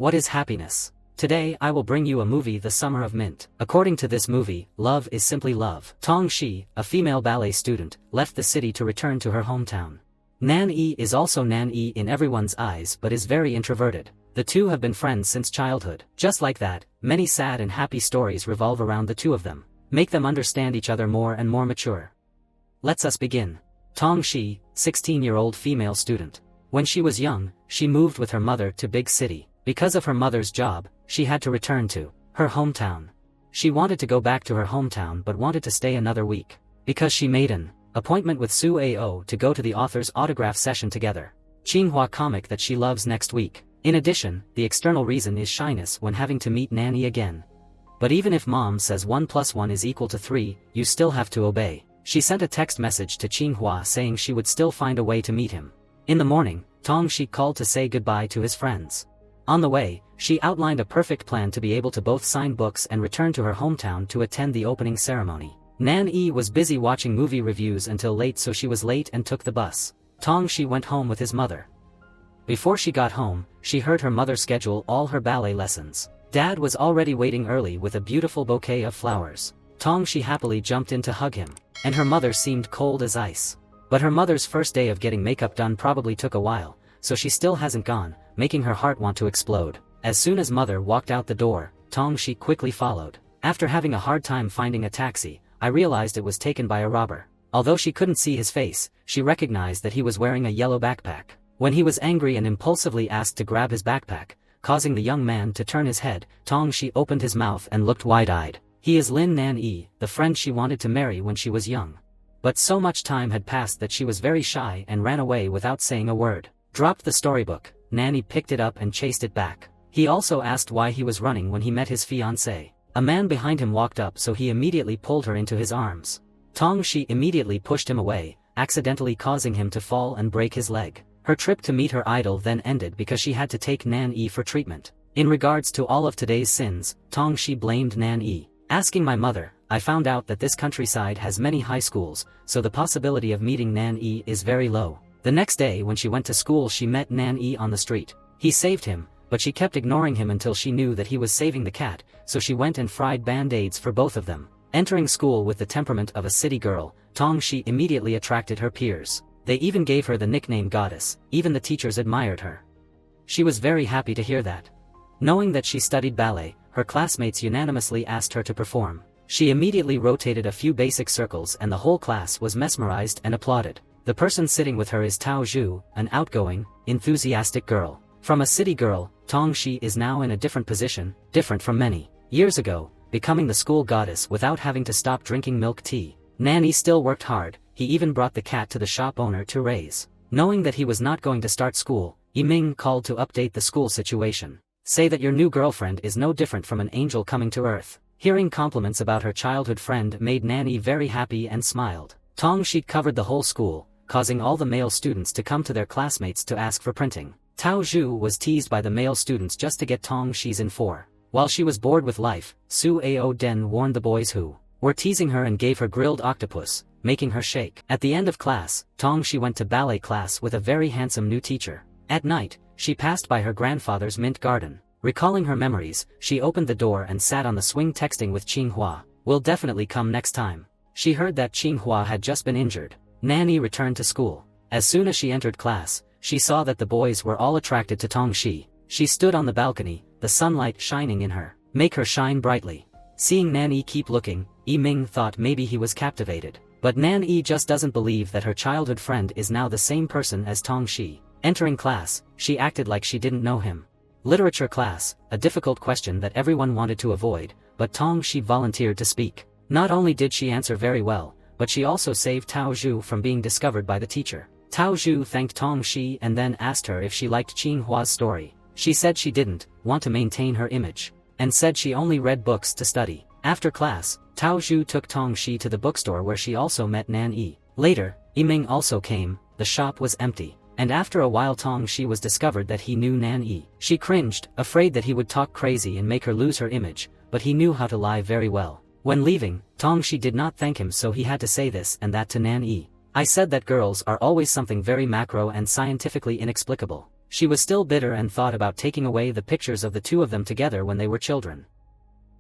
What is happiness? Today I will bring you a movie, The Summer of Mint. According to this movie, love is simply love. Tong Shi, a female ballet student, left the city to return to her hometown. Nan Yi is also Nan Yi in everyone's eyes but is very introverted. The two have been friends since childhood. Just like that, many sad and happy stories revolve around the two of them. Make them understand each other more and more mature. Let's us begin. Tong Shi, 16-year-old female student. When she was young, she moved with her mother to big city. Because of her mother's job, she had to return to her hometown. She wanted to go back to her hometown but wanted to stay another week. Because she made an appointment with Su Ao to go to the author's autograph session together. Tsinghua comic that she loves next week. In addition, the external reason is shyness when having to meet Nanny again. But even if mom says 1 + 1 is equal to 3, you still have to obey. She sent a text message to Tsinghua saying she would still find a way to meet him. In the morning, Tong Shi called to say goodbye to his friends. On the way, she outlined a perfect plan to be able to both sign books and return to her hometown to attend the opening ceremony. Nan Yi was busy watching movie reviews until late, so she was late and took the bus. Tong Shi went home with his mother. Before she got home, she heard her mother schedule all her ballet lessons. Dad was already waiting early with a beautiful bouquet of flowers. Tong Shi happily jumped in to hug him, and her mother seemed cold as ice. But her mother's first day of getting makeup done probably took a while, so she still hasn't gone, making her heart want to explode. As soon as mother walked out the door, Tong Shi quickly followed. After having a hard time finding a taxi, I realized it was taken by a robber. Although she couldn't see his face, she recognized that he was wearing a yellow backpack. When he was angry and impulsively asked to grab his backpack, causing the young man to turn his head, Tong Shi opened his mouth and looked wide-eyed. He is Lin Nan Yi, the friend she wanted to marry when she was young. But so much time had passed that she was very shy and ran away without saying a word. Dropped the storybook, Nanny picked it up and chased it back. He also asked why he was running when he met his fiancée. A man behind him walked up, so he immediately pulled her into his arms. Tong Shi immediately pushed him away, accidentally causing him to fall and break his leg. Her trip to meet her idol then ended because she had to take Nan Yi for treatment. In regards to all of today's sins, Tong Shi blamed Nan Yi. Asking my mother, I found out that this countryside has many high schools, so the possibility of meeting Nan Yi is very low. The next day when she went to school, she met Nan Yi on the street. He saved him, but she kept ignoring him until she knew that he was saving the cat, so she went and fried band-aids for both of them. Entering school with the temperament of a city girl, Tong Shi immediately attracted her peers. They even gave her the nickname Goddess. Even the teachers admired her. She was very happy to hear that. Knowing that she studied ballet, her classmates unanimously asked her to perform. She immediately rotated a few basic circles and the whole class was mesmerized and applauded. The person sitting with her is Tao Zhu, an outgoing, enthusiastic girl. From a city girl, Tong Shi is now in a different position, different from many years ago, becoming the school goddess without having to stop drinking milk tea. Nanny still worked hard. He even brought the cat to the shop owner to raise. Knowing that he was not going to start school, Yiming called to update the school situation. Say that your new girlfriend is no different from an angel coming to earth. Hearing compliments about her childhood friend made Nanny very happy and smiled. Tong Shi covered the whole school, causing all the male students to come to their classmates to ask for printing. Tao Zhu was teased by the male students just to get Tong Shi's in for. While she was bored with life, Su Ao Den warned the boys who were teasing her and gave her grilled octopus, making her shake. At the end of class, Tong Shi went to ballet class with a very handsome new teacher. At night, she passed by her grandfather's mint garden. Recalling her memories, she opened the door and sat on the swing texting with Tsinghua. Will definitely come next time. She heard that Tsinghua had just been injured. Nanny returned to school. As soon as she entered class, she saw that the boys were all attracted to Tong Shi. She stood on the balcony, the sunlight shining in her. Make her shine brightly. Seeing Nanny keep looking, Yiming thought maybe he was captivated. But Nan Yi just doesn't believe that her childhood friend is now the same person as Tong Shi. Entering class, she acted like she didn't know him. Literature class, a difficult question that everyone wanted to avoid, but Tong Shi volunteered to speak. Not only did she answer very well, but she also saved Tao Zhu from being discovered by the teacher. Tao Zhu thanked Tong Shi and then asked her if she liked Tsinhua's story. She said she didn't want to maintain her image, and said she only read books to study. After class, Tao Zhu took Tong Shi to the bookstore where she also met Nan Yi. Later, Yiming also came. The shop was empty, and after a while Tong Shi was discovered that he knew Nan Yi. She cringed, afraid that he would talk crazy and make her lose her image, but he knew how to lie very well. When leaving, Tong Shi did not thank him, so he had to say this and that to Nan Yi. I said that girls are always something very macro and scientifically inexplicable. She was still bitter and thought about taking away the pictures of the two of them together when they were children.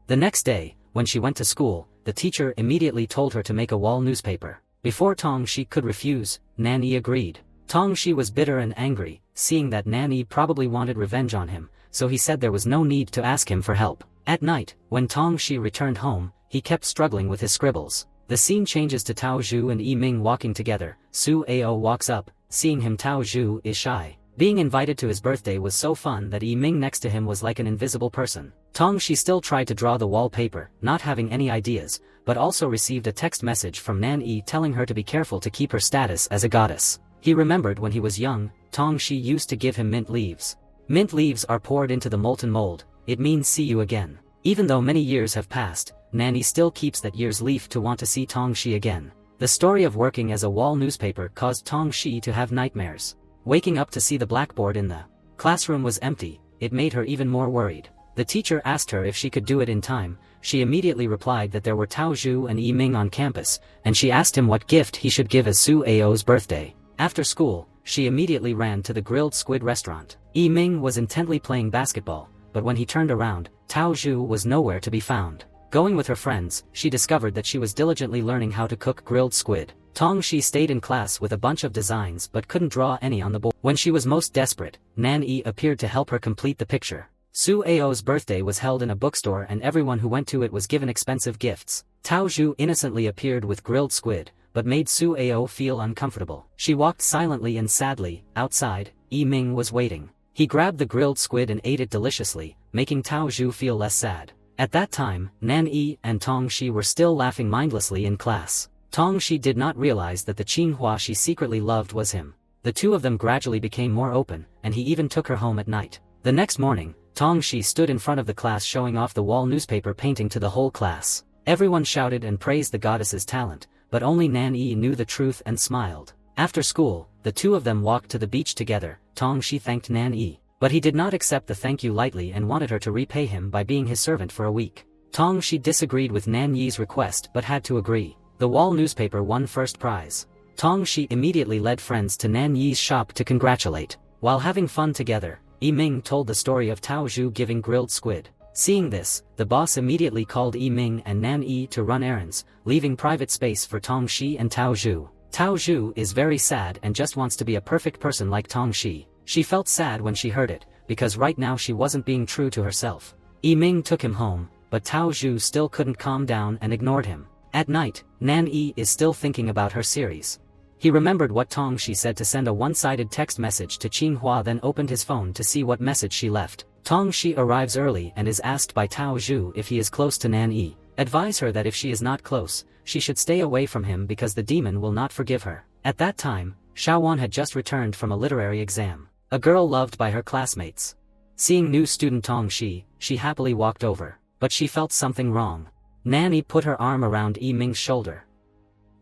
The next day, when she went to school, the teacher immediately told her to make a wall newspaper. Before Tong Shi could refuse, Nan Yi agreed. Tong Shi was bitter and angry, seeing that Nan Yi probably wanted revenge on him, so he said there was no need to ask him for help. At night, when Tong Shi returned home, he kept struggling with his scribbles. The scene changes to Tao Zhu and Yi Ming walking together. Su Ao walks up. Seeing him, Tao Zhu is shy. Being invited to his birthday was so fun that Yi Ming next to him was like an invisible person. Tong Shi still tried to draw the wallpaper, not having any ideas, but also received a text message from Nan Yi telling her to be careful to keep her status as a goddess. He remembered when he was young, Tong Shi used to give him mint leaves. Mint leaves are poured into the molten mold. It means see you again. Even though many years have passed, Nan Yi still keeps that year's leaf to want to see Tong Shi again. The story of working as a wall newspaper caused Tong Shi to have nightmares. Waking up to see the blackboard in the classroom was empty, it made her even more worried. The teacher asked her if she could do it in time. She immediately replied that there were Tao Zhu and Yi Ming on campus, and she asked him what gift he should give as Su Ao's birthday. After school, she immediately ran to the grilled squid restaurant. Yi Ming was intently playing basketball, but when he turned around, Tao Zhu was nowhere to be found. Going with her friends, she discovered that she was diligently learning how to cook grilled squid. Tong Shi stayed in class with a bunch of designs but couldn't draw any on the board. When she was most desperate, Nan Yi appeared to help her complete the picture. Su Ao's birthday was held in a bookstore and everyone who went to it was given expensive gifts. Tao Zhu innocently appeared with grilled squid, but made Su Ao feel uncomfortable. She walked silently and sadly. Outside, Yi Ming was waiting. He grabbed the grilled squid and ate it deliciously, making Tao Zhu feel less sad. At that time, Nan Yi and Tong Shi were still laughing mindlessly in class. Tong Shi did not realize that the Qinghua she secretly loved was him. The two of them gradually became more open, and he even took her home at night. The next morning, Tong Shi stood in front of the class showing off the wall newspaper painting to the whole class. Everyone shouted and praised the goddess's talent, but only Nan Yi knew the truth and smiled. After school, the two of them walked to the beach together. Tong Shi thanked Nan Yi, but he did not accept the thank you lightly and wanted her to repay him by being his servant for a week. Tong Shi disagreed with Nan Yi's request but had to agree. The wall newspaper won first prize. Tong Shi immediately led friends to Nan Yi's shop to congratulate. While having fun together, Yi Ming told the story of Tao Zhu giving grilled squid. Seeing this, the boss immediately called Yi Ming and Nan Yi to run errands, leaving private space for Tong Shi and Tao Zhu. Tao Zhu is very sad and just wants to be a perfect person like Tong Shi. She felt sad when she heard it, because right now she wasn't being true to herself. Yi Ming took him home, but Tao Zhu still couldn't calm down and ignored him. At night, Nan Yi is still thinking about her series. He remembered what Tong Shi said to send a one-sided text message to Qinghua, then opened his phone to see what message she left. Tong Shi arrives early and is asked by Tao Zhu if he is close to Nan Yi. Advise her that if she is not close, she should stay away from him because the demon will not forgive her. At that time, Xiaowan had just returned from a literary exam. A girl loved by her classmates. Seeing new student Tong Shi, she happily walked over, but she felt something wrong. Nan Yi put her arm around Yi Ming's shoulder.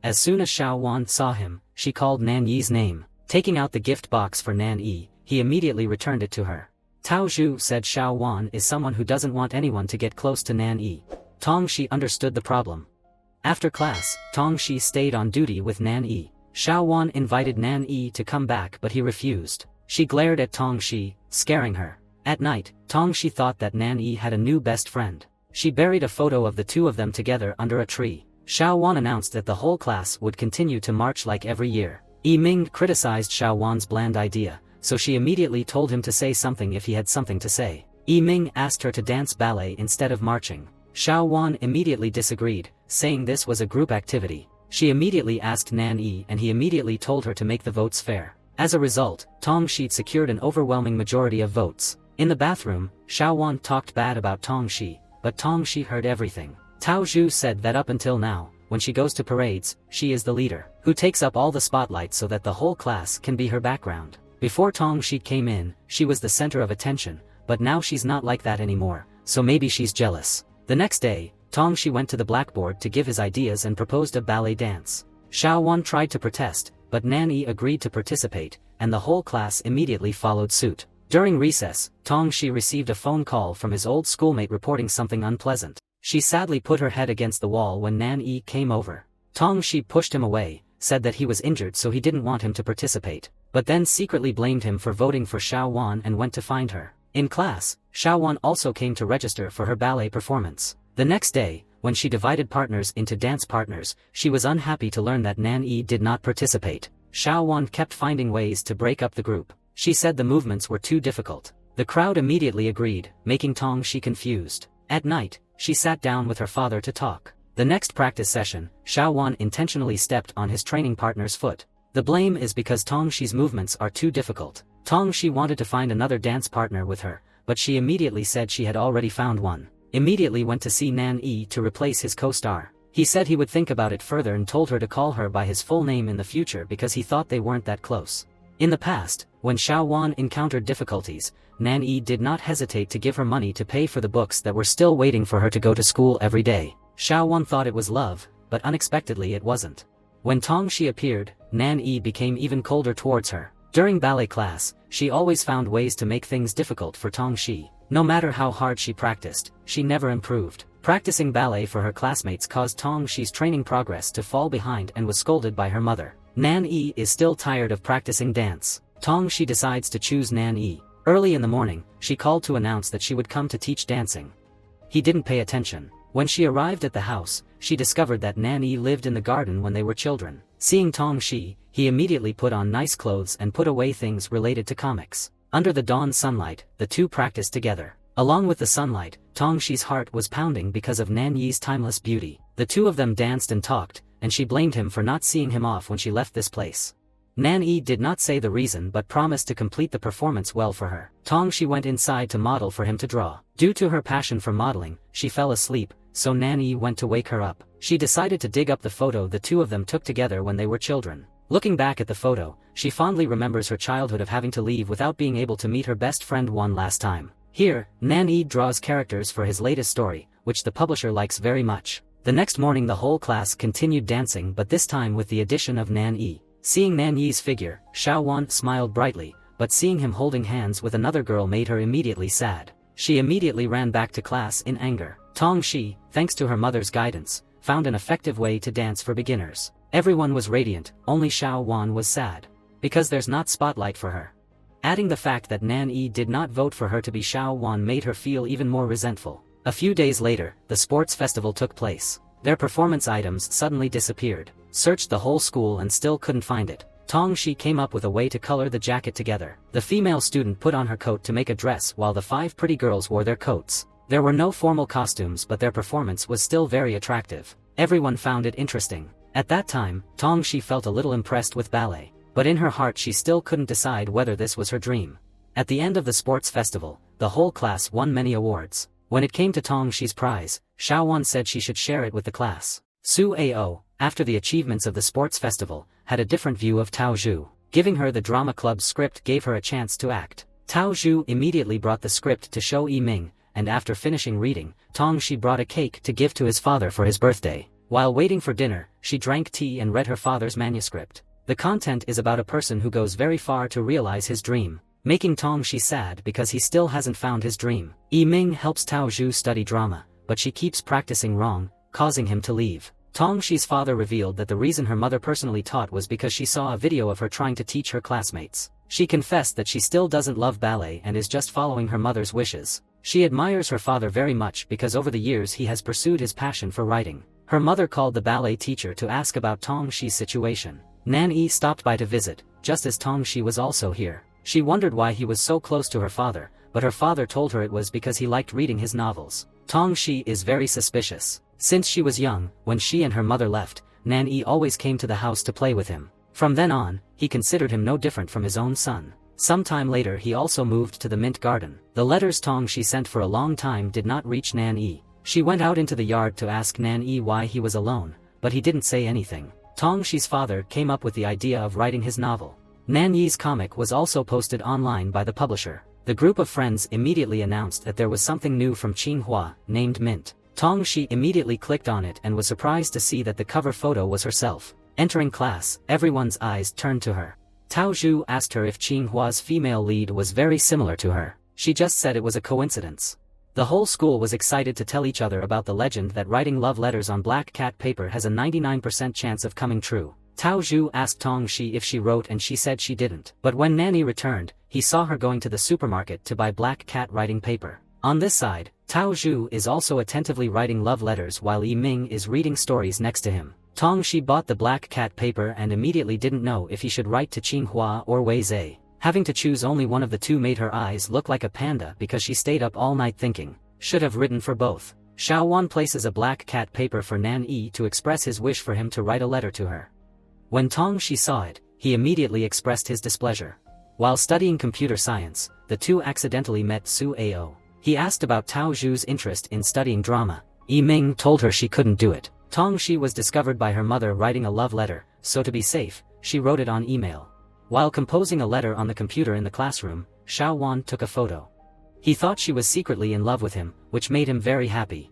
As soon as Xiaowan saw him, she called Nan Yi's name. Taking out the gift box for Nan Yi, he immediately returned it to her. Tao Zhu said Xiaowan is someone who doesn't want anyone to get close to Nan Yi. Tong Shi understood the problem. After class, Tong Shi stayed on duty with Nan Yi. Xiaowan invited Nan Yi to come back but he refused. She glared at Tong Shi, scaring her. At night, Tong Shi thought that Nan Yi had a new best friend. She buried a photo of the two of them together under a tree. Xiaowan announced that the whole class would continue to march like every year. Yi Ming criticized Xiaowan's bland idea, so she immediately told him to say something if he had something to say. Yi Ming asked her to dance ballet instead of marching. Xiaowan immediately disagreed, saying this was a group activity. She immediately asked Nan Yi and he immediately told her to make the votes fair. As a result, Tong Shi secured an overwhelming majority of votes. In the bathroom, Xiaowan talked bad about Tong Shi, but Tong Shi heard everything. Tao Zhu said that up until now, when she goes to parades, she is the leader, who takes up all the spotlight so that the whole class can be her background. Before Tong Shi came in, she was the center of attention, but now she's not like that anymore, so maybe she's jealous. The next day, Tong Shi went to the blackboard to give his ideas and proposed a ballet dance. Xiaowan tried to protest, but Nan Yi agreed to participate, and the whole class immediately followed suit. During recess, Tong Shi received a phone call from his old schoolmate reporting something unpleasant. She sadly put her head against the wall when Nan Yi came over. Tong Shi pushed him away, said that he was injured so he didn't want him to participate. but then secretly blamed him for voting for Xiao Wan and went to find her. In class, Xiao Wan also came to register for her ballet performance. The next day, when she divided partners into dance partners, she was unhappy to learn that Nan Yi did not participate. Xiao Wan kept finding ways to break up the group. She said the movements were too difficult. The crowd immediately agreed, making Tong Shi confused. At night, she sat down with her father to talk. The next practice session, Xiao Wan intentionally stepped on his training partner's foot. The blame is because Tong Shi's movements are too difficult. Tong Shi wanted to find another dance partner with her, but she immediately said she had already found one. Immediately went to see Nan Yi to replace his co-star. He said he would think about it further and told her to call her by his full name in the future because he thought they weren't that close. In the past, when Xiao Wan encountered difficulties, Nan Yi did not hesitate to give her money to pay for the books that were still waiting for her to go to school every day. Xiao Wan thought it was love, but unexpectedly it wasn't. When Tong Shi appeared, Nan Yi became even colder towards her. During ballet class, she always found ways to make things difficult for Tong Shi. No matter how hard she practiced, she never improved. Practicing ballet for her classmates caused Tong Shi's training progress to fall behind and was scolded by her mother. Nan Yi is still tired of practicing dance. Tong Shi decides to choose Nan Yi. Early in the morning, she called to announce that she would come to teach dancing. He didn't pay attention. When she arrived at the house, she discovered that Nan Yi lived in the garden when they were children. Seeing Tong Shi, he immediately put on nice clothes and put away things related to comics. Under the dawn sunlight, the two practiced together. Along with the sunlight, Tong Shi's heart was pounding because of Nan Yi's timeless beauty. The two of them danced and talked, and she blamed him for not seeing him off when she left this place. Nan Yi did not say the reason but promised to complete the performance well for her. Tong Shi went inside to model for him to draw. Due to her passion for modeling, she fell asleep, so Nan Yi went to wake her up. She decided to dig up the photo the two of them took together when they were children. Looking back at the photo, she fondly remembers her childhood of having to leave without being able to meet her best friend one last time. Here, Nan Yi draws characters for his latest story, which the publisher likes very much. The next morning the whole class continued dancing, but this time with the addition of Nan Yi. Seeing Nan Yi's figure, Xiao Wan smiled brightly, but seeing him holding hands with another girl made her immediately sad. She immediately ran back to class in anger. Tong Shi, thanks to her mother's guidance, found an effective way to dance for beginners. Everyone was radiant, only Xiao Wan was sad. Because there's not spotlight for her. Adding the fact that Nan Yi did not vote for her to be Xiao Wan made her feel even more resentful. A few days later, the sports festival took place. Their performance items suddenly disappeared. Searched the whole school and still couldn't find it. Tong Shi came up with a way to color the jacket together. The female student put on her coat to make a dress while the 5 pretty girls wore their coats. There were no formal costumes, but their performance was still very attractive. Everyone found it interesting. At that time, Tong Shi felt a little impressed with ballet, but in her heart she still couldn't decide whether this was her dream. At the end of the sports festival, the whole class won many awards. When it came to Tong Shi's prize, Xiao Wan said she should share it with the class. Su Ao, after the achievements of the sports festival, had a different view of Tao Zhu. Giving her the drama club's script gave her a chance to act. Tao Zhu immediately brought the script to show Yi Ming, and after finishing reading, Tong Shi brought a cake to give to his father for his birthday. While waiting for dinner, she drank tea and read her father's manuscript. The content is about a person who goes very far to realize his dream, making Tong Shi sad because he still hasn't found his dream. Yi Ming helps Tao Zhu study drama, but she keeps practicing wrong, causing him to leave. Tong Shi's father revealed that the reason her mother personally taught was because she saw a video of her trying to teach her classmates. She confessed that she still doesn't love ballet and is just following her mother's wishes. She admires her father very much because over the years he has pursued his passion for writing. Her mother called the ballet teacher to ask about Tong Shi's situation. Nan Yi stopped by to visit, just as Tong Shi was also here. She wondered why he was so close to her father, but her father told her it was because he liked reading his novels. Tong Shi is very suspicious. Since she was young, when she and her mother left, Nan Yi always came to the house to play with him. From then on, he considered him no different from his own son. Sometime later he also moved to the Mint Garden. The letters Tong Shi sent for a long time did not reach Nan Yi. She went out into the yard to ask Nan Yi why he was alone, but he didn't say anything. Tong Shi's father came up with the idea of writing his novel. Nan Yi's comic was also posted online by the publisher. The group of friends immediately announced that there was something new from Tsinghua, named Mint. Tong Shi immediately clicked on it and was surprised to see that the cover photo was herself. Entering class, everyone's eyes turned to her. Tao Zhu asked her if Tsinhua's female lead was very similar to her. She just said it was a coincidence. The whole school was excited to tell each other about the legend that writing love letters on black cat paper has a 99% chance of coming true. Tao Zhu asked Tong Shi if she wrote and she said she didn't. But when Nanny returned, he saw her going to the supermarket to buy black cat writing paper. On this side, Tao Zhu is also attentively writing love letters while Yi Ming is reading stories next to him. Tong Shi bought the black cat paper and immediately didn't know if he should write to Qinghua or Wei Zhe. Having to choose only one of the two made her eyes look like a panda because she stayed up all night thinking. Should have written for both. Xiao Wan places a black cat paper for Nan Yi to express his wish for him to write a letter to her. When Tong Shi saw it, he immediately expressed his displeasure. While studying computer science, the two accidentally met Su Ao. He asked about Tao Zhu's interest in studying drama. Yi Ming told her she couldn't do it. Tong Shi was discovered by her mother writing a love letter, so to be safe, she wrote it on email. While composing a letter on the computer in the classroom, Xiao Wan took a photo. He thought she was secretly in love with him, which made him very happy.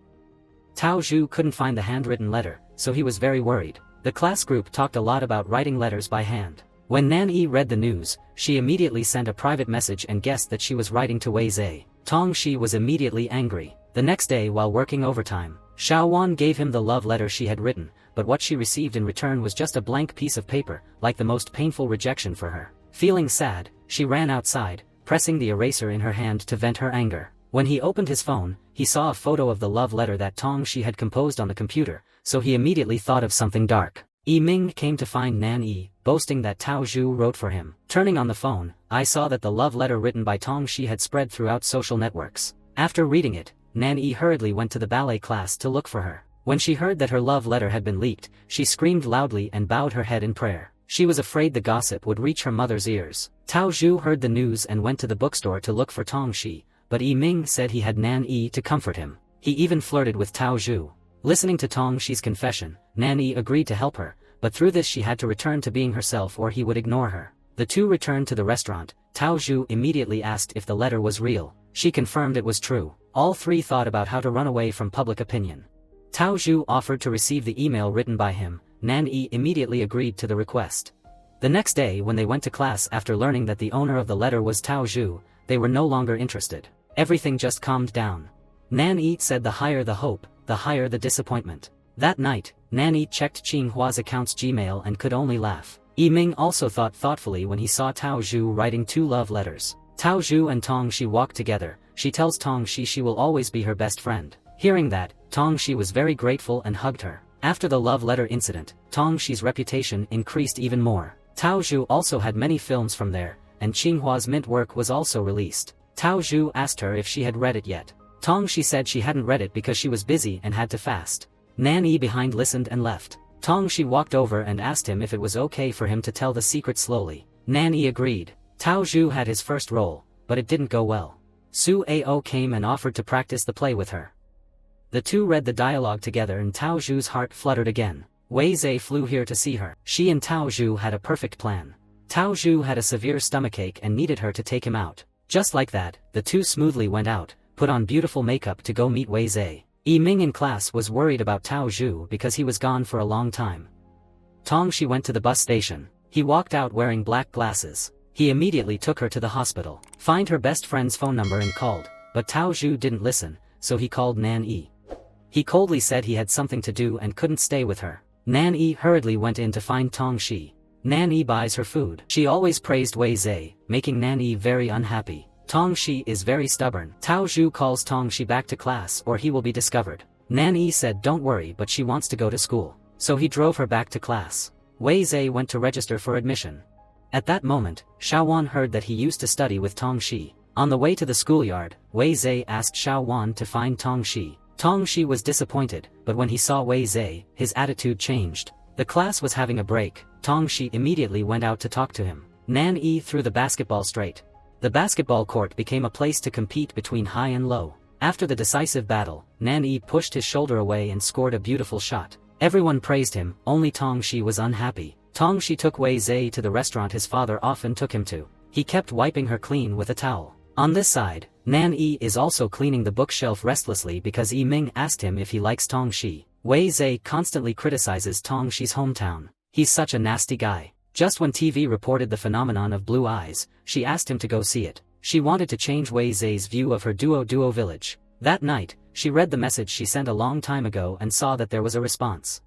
Tao Zhu couldn't find the handwritten letter, so he was very worried. The class group talked a lot about writing letters by hand. When Nan Yi read the news, she immediately sent a private message and guessed that she was writing to Wei Zhe. Tong Shi was immediately angry. The next day while working overtime, Xiao Wan gave him the love letter she had written, but what she received in return was just a blank piece of paper, like the most painful rejection for her. Feeling sad, she ran outside, pressing the eraser in her hand to vent her anger. When he opened his phone, he saw a photo of the love letter that Tong Shi had composed on the computer, so he immediately thought of something dark. Yi Ming came to find Nan Yi, boasting that Tao Zhu wrote for him. Turning on the phone, I saw that the love letter written by Tong Shi had spread throughout social networks. After reading it, Nan Yi hurriedly went to the ballet class to look for her. When she heard that her love letter had been leaked, she screamed loudly and bowed her head in prayer. She was afraid the gossip would reach her mother's ears. Tao Zhu heard the news and went to the bookstore to look for Tong Shi, but Yi Ming said he had Nan Yi to comfort him. He even flirted with Tao Zhu. Listening to Tong Shi's confession, Nan Yi agreed to help her, but through this she had to return to being herself or he would ignore her. The two returned to the restaurant. Tao Zhu immediately asked if the letter was real. She confirmed it was true. All three thought about how to run away from public opinion. Tao Zhu offered to receive the email written by him. Nan Yi immediately agreed to the request. The next day when they went to class after learning that the owner of the letter was Tao Zhu, they were no longer interested. Everything just calmed down. Nan Yi said the higher the hope, the higher the disappointment. That night, Nan Yi checked Qinghua's account's Gmail and could only laugh. Yi Ming also thought thoughtfully when he saw Tao Zhu writing 2 love letters. Tao Zhu and Tong Shi walk together. She tells Tong Shi she will always be her best friend. Hearing that, Tong Shi was very grateful and hugged her. After the love letter incident, Tong Shi's reputation increased even more. Tao Zhu also had many films from there, and Qinghua's mint work was also released. Tao Zhu asked her if she had read it yet. Tong Shi said she hadn't read it because she was busy and had to fast. Nan Yi behind listened and left. Tong Shi walked over and asked him if it was okay for him to tell the secret slowly. Nan Yi agreed. Tao Zhu had his first role, but it didn't go well. Su Ao came and offered to practice the play with her. The two read the dialogue together and Tao Zhu's heart fluttered again. Wei Zhe flew here to see her. She and Tao Zhu had a perfect plan. Tao Zhu had a severe stomachache and needed her to take him out. Just like that, the two smoothly went out, put on beautiful makeup to go meet Wei Zhe. Yi Ming in class was worried about Tao Zhu because he was gone for a long time. Tong Shi went to the bus station. He walked out wearing black glasses. He immediately took her to the hospital. Find her best friend's phone number and called, but Tao Zhu didn't listen, so he called Nan Yi. He coldly said he had something to do and couldn't stay with her. Nan Yi hurriedly went in to find Tong Shi. Nan Yi buys her food. She always praised Wei Zhe, making Nan Yi very unhappy. Tong Shi is very stubborn. Tao Zhu calls Tong Shi back to class or he will be discovered. Nan Yi said don't worry but she wants to go to school. So he drove her back to class. Wei Zhe went to register for admission. At that moment, Xiao Wan heard that he used to study with Tong Shi. On the way to the schoolyard, Wei Zhe asked Xiao Wan to find Tong Shi. Tong Shi was disappointed, but when he saw Wei Zhe, his attitude changed. The class was having a break. Tong Shi immediately went out to talk to him. Nan Yi threw the basketball straight. The basketball court became a place to compete between high and low. After the decisive battle, Nan Yi pushed his shoulder away and scored a beautiful shot. Everyone praised him, only Tong Shi was unhappy. Tong Shi took Wei Zhe to the restaurant his father often took him to. He kept wiping her clean with a towel. On this side, Nan Yi is also cleaning the bookshelf restlessly because Yi Ming asked him if he likes Tong Shi. Wei Zhe constantly criticizes Tong Shi's hometown. He's such a nasty guy. Just when TV reported the phenomenon of blue eyes, she asked him to go see it. She wanted to change Wei Zhe's view of her Duo village. That night, she read the message she sent a long time ago and saw that there was a response.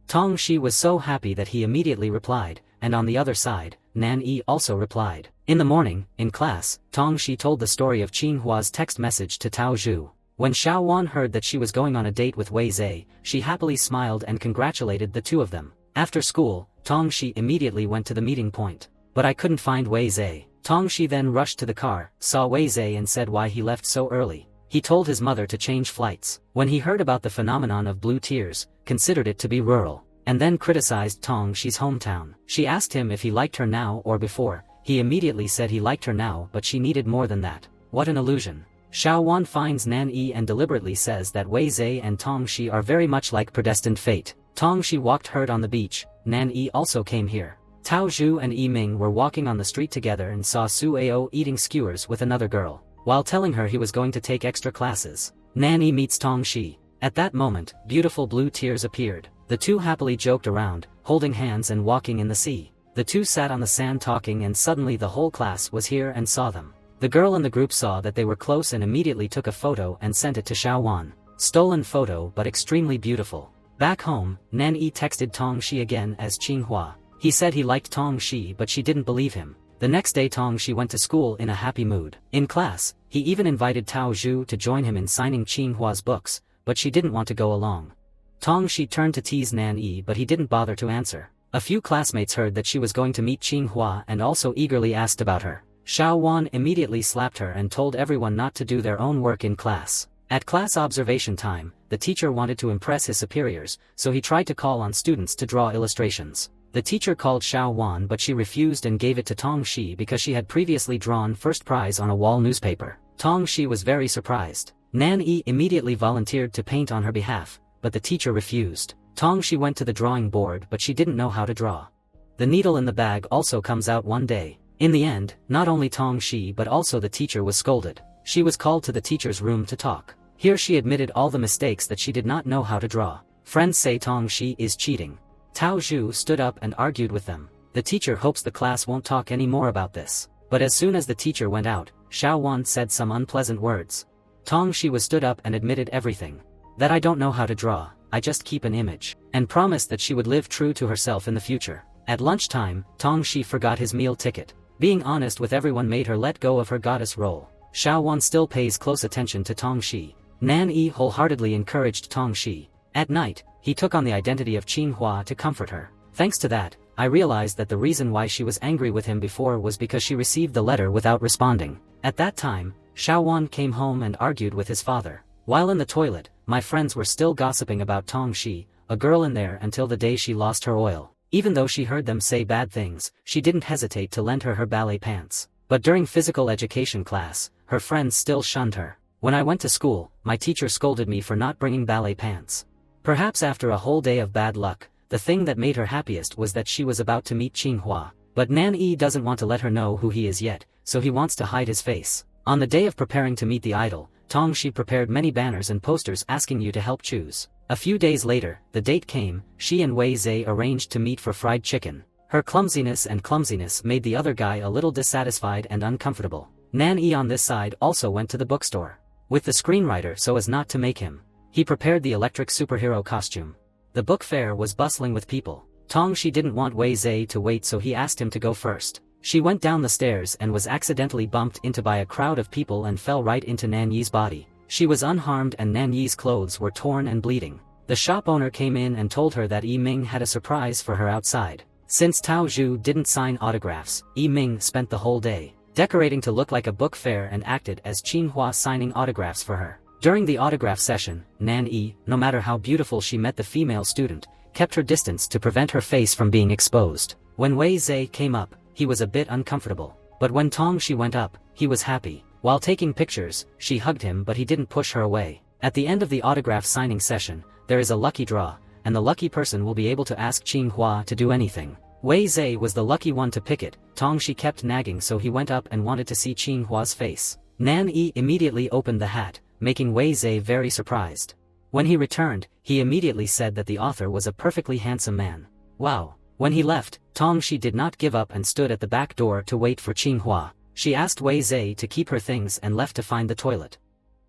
Tong Shi was so happy that he immediately replied, and on the other side, Nan Yi also replied. In the morning, in class, Tong Shi told the story of Qin Hua's text message to Tao Zhu. When Xiao Wan heard that she was going on a date with Wei Zhe, she happily smiled and congratulated the two of them. After school, Tong Shi immediately went to the meeting point. But I couldn't find Wei Zhe. Tong Shi then rushed to the car, saw Wei Zhe and said why he left so early. He told his mother to change flights. When he heard about the phenomenon of blue tears, considered it to be rural, and then criticized Tong Shi's hometown. She asked him if he liked her now or before. He immediately said he liked her now, but she needed more than that. What an illusion. Xiao Wan finds Nan Yi and deliberately says that Wei Zhe and Tong Shi are very much like predestined fate. Tong Shi walked hurt on the beach. Nan Yi also came here. Tao Zhu and Yi Ming were walking on the street together and saw Su Ao eating skewers with another girl, while telling her he was going to take extra classes. Nan Yi meets Tong Shi. At that moment, beautiful blue tears appeared. The two happily joked around, holding hands and walking in the sea. The two sat on the sand talking, and suddenly the whole class was here and saw them. The girl in the group saw that they were close and immediately took a photo and sent it to Xiao Wan. Stolen photo, but extremely beautiful. Back home, Nan Yi texted Tong Shi again as Qin Hua. He said he liked Tong Shi, but she didn't believe him. The next day Tong Shi went to school in a happy mood. In class, he even invited Tao Zhu to join him in signing Qin Hua's books, but she didn't want to go along. Tong Shi turned to tease Nan Yi, but he didn't bother to answer. A few classmates heard that she was going to meet Qin Hua and also eagerly asked about her. Xiao Wan immediately slapped her and told everyone not to do their own work in class. At class observation time, the teacher wanted to impress his superiors, so he tried to call on students to draw illustrations. The teacher called Xiao Wan, but she refused and gave it to Tong Shi because she had previously drawn first prize on a wall newspaper. Tong Shi was very surprised. Nan Yi immediately volunteered to paint on her behalf, but the teacher refused. Tong Shi went to the drawing board, but she didn't know how to draw. The needle in the bag also comes out one day. In the end, not only Tong Shi but also the teacher was scolded. She was called to the teacher's room to talk. Here she admitted all the mistakes that she did not know how to draw. Friends say Tong Shi is cheating. Tao Zhu stood up and argued with them. The teacher hopes the class won't talk any more about this. But as soon as the teacher went out, Xiao Wan said some unpleasant words. Tong Shi was stood up and admitted everything. That I don't know how to draw, I just keep an image. And promised that she would live true to herself in the future. At lunchtime, Tong Shi forgot his meal ticket. Being honest with everyone made her let go of her goddess role. Xiao Wan still pays close attention to Tong Shi. Nan Yi wholeheartedly encouraged Tong Shi. At night, he took on the identity of Qin Hua to comfort her. Thanks to that, I realized that the reason why she was angry with him before was because she received the letter without responding. At that time, Xiao Wan came home and argued with his father. While in the toilet, my friends were still gossiping about Tong Shi, a girl in there, until the day she lost her oil. Even though she heard them say bad things, she didn't hesitate to lend her ballet pants. But during physical education class, her friends still shunned her. When I went to school, my teacher scolded me for not bringing ballet pants. Perhaps after a whole day of bad luck, the thing that made her happiest was that she was about to meet Qin Hua. But Nan Yi doesn't want to let her know who he is yet, so he wants to hide his face. On the day of preparing to meet the idol, Tong Shi prepared many banners and posters asking you to help choose. A few days later, the date came. She and Wei Zhe arranged to meet for fried chicken. Her clumsiness made the other guy a little dissatisfied and uncomfortable. Nan Yi on this side also went to the bookstore with the screenwriter so as not to make him. He prepared the electric superhero costume. The book fair was bustling with people. Tong Shi didn't want Wei Zhe to wait, so he asked him to go first. She went down the stairs and was accidentally bumped into by a crowd of people and fell right into Nan Yi's body. She was unharmed and Nan Yi's clothes were torn and bleeding. The shop owner came in and told her that Yi Ming had a surprise for her outside. Since Tao Zhu didn't sign autographs, Yi Ming spent the whole day decorating to look like a book fair and acted as Qin Hua signing autographs for her. During the autograph session, Nan Yi, no matter how beautiful she met the female student, kept her distance to prevent her face from being exposed. When Wei Zhe came up, he was a bit uncomfortable. But when Tong Shi went up, he was happy. While taking pictures, she hugged him, but he didn't push her away. At the end of the autograph signing session, there is a lucky draw, and the lucky person will be able to ask Qin Hua to do anything. Wei Zhe was the lucky one to pick it. Tong Shi kept nagging, so he went up and wanted to see Qin Hua's face. Nan Yi immediately opened the hat, making Wei Zhe very surprised. When he returned, he immediately said that the author was a perfectly handsome man. Wow. When he left, Tong Shi did not give up and stood at the back door to wait for Qin Hua. She asked Wei Zhe to keep her things and left to find the toilet.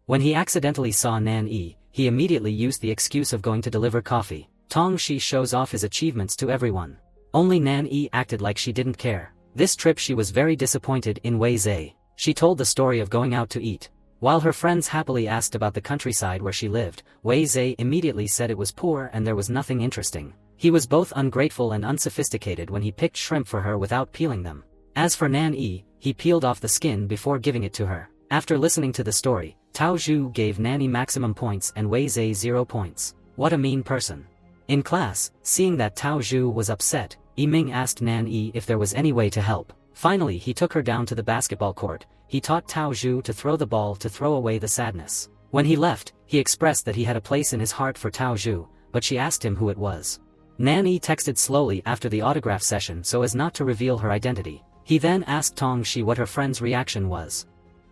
When he accidentally saw Nan Yi, he immediately used the excuse of going to deliver coffee. Tong Shi shows off his achievements to everyone. Only Nan Yi acted like she didn't care. This trip she was very disappointed in Wei Zhe. She told the story of going out to eat. While her friends happily asked about the countryside where she lived, Wei Zhe immediately said it was poor and there was nothing interesting. He was both ungrateful and unsophisticated when he picked shrimp for her without peeling them. As for Nan Yi, he peeled off the skin before giving it to her. After listening to the story, Tao Zhu gave Nan Yi maximum points and Wei Zhe 0 points. What a mean person. In class, seeing that Tao Zhu was upset, Yi Ming asked Nan Yi if there was any way to help. Finally he took her down to the basketball court. He taught Tao Zhu to throw the ball to throw away the sadness. When he left, he expressed that he had a place in his heart for Tao Zhu, but she asked him who it was. Nan Yi texted slowly after the autograph session so as not to reveal her identity. He then asked Tong Shi what her friend's reaction was.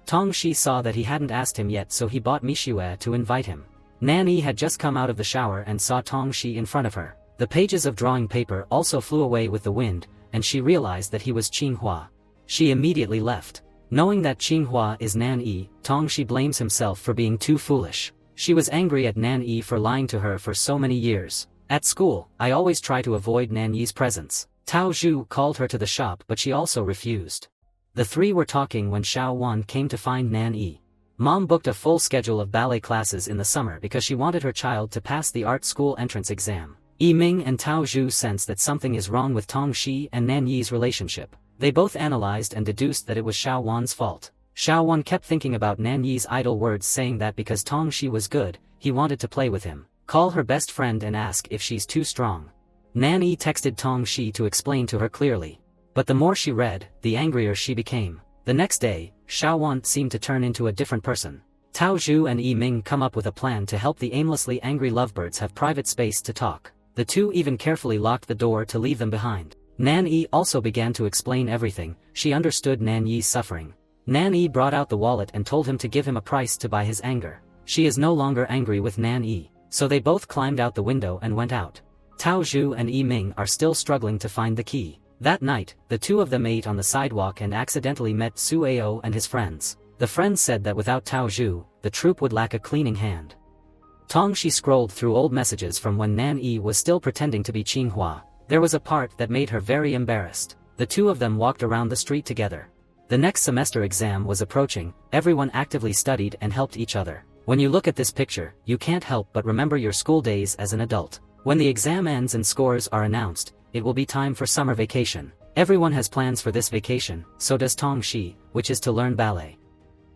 Tong Shi saw that he hadn't asked him yet, so he bought Mishue to invite him. Nan Yi had just come out of the shower and saw Tong Shi in front of her. The pages of drawing paper also flew away with the wind, and she realized that he was Qinghua. She immediately left. Knowing that Qinghua is Nan Yi, Tong Shi blames himself for being too foolish. She was angry at Nan Yi for lying to her for so many years. At school, I always try to avoid Nan Yi's presence. Tao Zhu called her to the shop, but she also refused. The three were talking when Xiao Wan came to find Nan Yi. Mom booked a full schedule of ballet classes in the summer because she wanted her child to pass the art school entrance exam. Yi Ming and Tao Zhu sensed that something is wrong with Tong Shi and Nan Yi's relationship. They both analyzed and deduced that it was Xiao Wan's fault. Xiao Wan kept thinking about Nan Yi's idle words saying that because Tong Shi was good, he wanted to play with him, call her best friend and ask if she's too strong. Nan Yi texted Tong Shi to explain to her clearly. But the more she read, the angrier she became. The next day, Xiao Wan seemed to turn into a different person. Tao Zhu and Yi Ming come up with a plan to help the aimlessly angry lovebirds have private space to talk. The two even carefully locked the door to leave them behind. Nan Yi also began to explain everything. She understood Nan Yi's suffering. Nan Yi brought out the wallet and told him to give him a price to buy his anger. She is no longer angry with Nan Yi, so they both climbed out the window and went out. Tao Zhu and Yi Ming are still struggling to find the key. That night, the two of them ate on the sidewalk and accidentally met Su Ao and his friends. The friends said that without Tao Zhu, the troupe would lack a cleaning hand. Tong Shi scrolled through old messages from when Nan Yi was still pretending to be Qinghua. There was a part that made her very embarrassed. The two of them walked around the street together. The next semester exam was approaching. Everyone actively studied and helped each other. When you look at this picture, you can't help but remember your school days as an adult. When the exam ends and scores are announced, it will be time for summer vacation. Everyone has plans for this vacation, so does Tong Shi, which is to learn ballet.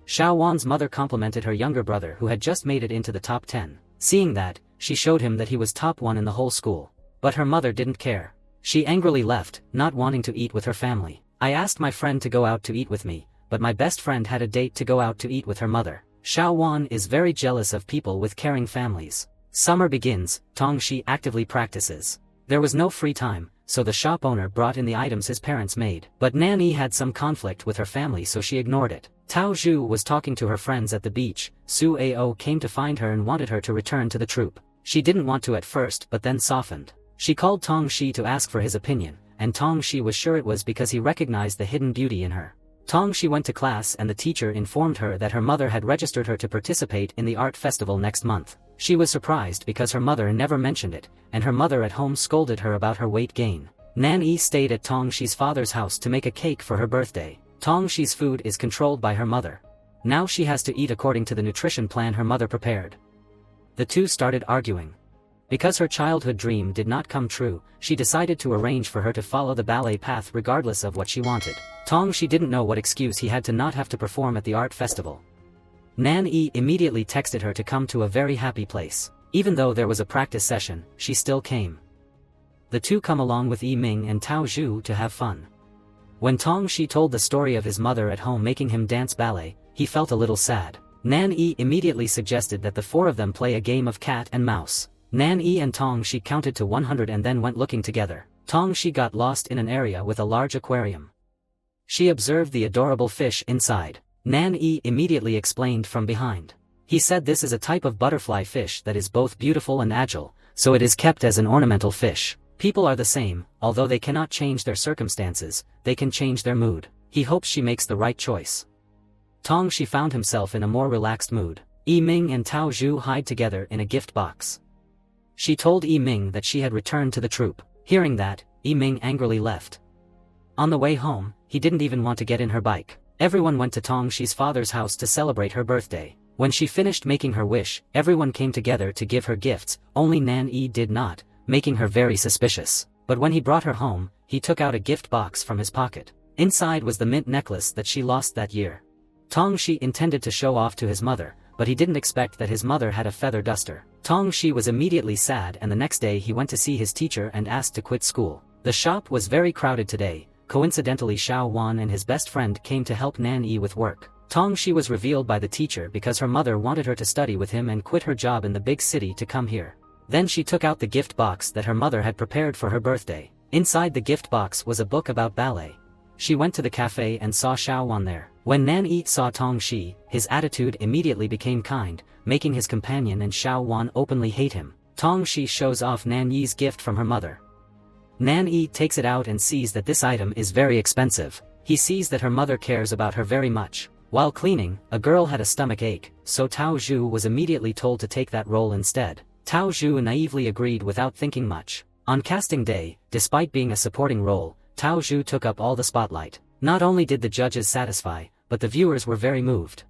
Xiao Wan's mother complimented her younger brother who had just made it into the top 10. Seeing that, she showed him that he was top 1 in the whole school. But her mother didn't care. She angrily left, not wanting to eat with her family. I asked my friend to go out to eat with me, but my best friend had a date to go out to eat with her mother. Xiao Wan is very jealous of people with caring families. Summer begins. Tong Shi actively practices. There was no free time, so the shop owner brought in the items his parents made. But Nan Yi had some conflict with her family, so she ignored it. Tao Zhu was talking to her friends at the beach. Su Ao came to find her and wanted her to return to the troupe. She didn't want to at first, but then softened. She called Tong Shi to ask for his opinion, and Tong Shi was sure it was because he recognized the hidden beauty in her. Tong Shi went to class and the teacher informed her that her mother had registered her to participate in the art festival next month. She was surprised because her mother never mentioned it, and her mother at home scolded her about her weight gain. Nan Yi stayed at Tong Shi's father's house to make a cake for her birthday. Tong Shi's food is controlled by her mother. Now she has to eat according to the nutrition plan her mother prepared. The two started arguing. Because her childhood dream did not come true, she decided to arrange for her to follow the ballet path regardless of what she wanted. Tong Shi didn't know what excuse he had to not have to perform at the art festival. Nan Yi immediately texted her to come to a very happy place. Even though there was a practice session, she still came. The two come along with Yi Ming and Tao Zhu to have fun. When Tong Shi told the story of his mother at home making him dance ballet, he felt a little sad. Nan Yi immediately suggested that the four of them play a game of cat and mouse. Nan Yi and Tong Shi counted to 100 and then went looking together. Tong Shi got lost in an area with a large aquarium. She observed the adorable fish inside. Nan Yi immediately explained from behind. He said this is a type of butterfly fish that is both beautiful and agile, so it is kept as an ornamental fish. People are the same, although they cannot change their circumstances, they can change their mood. He hopes she makes the right choice. Tong Shi found himself in a more relaxed mood. Yi Ming and Tao Zhu hide together in a gift box. She told Yi Ming that she had returned to the troupe. Hearing that, Yi Ming angrily left. On the way home, he didn't even want to get in her bike. Everyone went to Tong Shi's father's house to celebrate her birthday. When she finished making her wish, everyone came together to give her gifts, only Nan Yi did not, making her very suspicious. But when he brought her home, he took out a gift box from his pocket. Inside was the mint necklace that she lost that year. Tong Shi intended to show off to his mother, but he didn't expect that his mother had a feather duster. Tong Shi was immediately sad, and the next day he went to see his teacher and asked to quit school. The shop was very crowded today. Coincidentally, Xiao Wan and his best friend came to help Nan Yi with work. Tong Shi was revealed by the teacher because her mother wanted her to study with him and quit her job in the big city to come here. Then she took out the gift box that her mother had prepared for her birthday. Inside the gift box was a book about ballet. She went to the cafe and saw Xiao Wan there. When Nan Yi saw Tong Shi, his attitude immediately became kind, making his companion and Xiao Wan openly hate him. Tong Shi shows off Nan Yi's gift from her mother. Nan Yi takes it out and sees that this item is very expensive. He sees that her mother cares about her very much. While cleaning, a girl had a stomach ache, so Tao Zhu was immediately told to take that role instead. Tao Zhu naively agreed without thinking much. On casting day, despite being a supporting role, Tao Zhu took up all the spotlight. Not only did the judges satisfy, but the viewers were very moved.